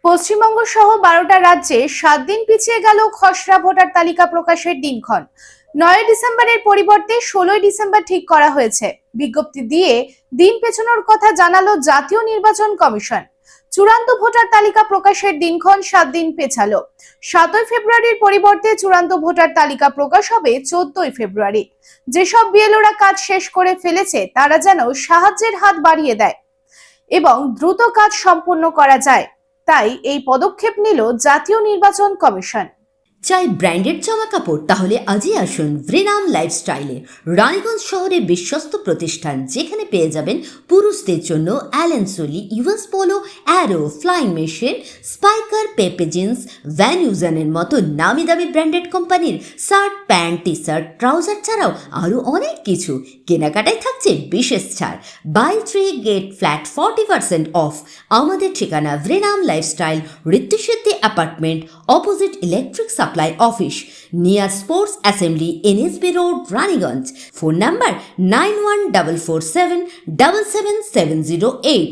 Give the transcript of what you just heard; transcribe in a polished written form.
পশ্চিমবঙ্গ সহ 12টা রাজ্যে 7 দিন পিছিয়ে গেল খসড়া ভোটার তালিকা প্রকাশের দিনক্ষণ। 9 ডিসেম্বরের পরিবর্তে 16 ডিসেম্বর ঠিক করা হয়েছে। বিজ্ঞপ্তি দিয়ে দিন পেছানোর কথা জানালো জাতীয় নির্বাচন কমিশন। চূড়ান্ত ভোটার তালিকা প্রকাশের দিনক্ষণ 7 দিন পেছালো। 7ই ফেব্রুয়ারির পরিবর্তে চূড়ান্ত ভোটার তালিকা প্রকাশ হবে 14ই ফেব্রুয়ারি। যেসব বিএলওরা কাজ শেষ করে ফেলেছে তারা যেন সাহায্যের হাত বাড়িয়ে দেয় এবং দ্রুত কাজ সম্পন্ন করা যায়, তাই এই পদক্ষেপ নিল জাতীয় নির্বাচন কমিশন। চাই ব্র্যান্ডেড জামা কাপড়? তাহলে আজই আসুন ভ্রিনাম লাইফস্টাইলে। রানীগঞ্জ শহরের বিশ্বস্ত প্রতিষ্ঠান, যেখানে পেয়ে যাবেন পুরুষদের জন্য Allen Solly, US Polo, Arrow, Flying Machine, Spykar, Pepe Jeans, ভ্যান ইউজানের মতো নামি দামি ব্র্যান্ডেড কোম্পানির shirt, pant, T shirt, trouser ছাড়াও আরও অনেক কিছু। কেনাকাটায় থাকছে বিশেষ ছাড়, বাই 3 গেট ফ্ল্যাট 40% অফ। আমাদের ঠিকানা Vrinam lifestyle, Ritusiddhi apartment, opposite electric supply office, near sports assembly, NSB road, Raniganj. Phone number 914477777008।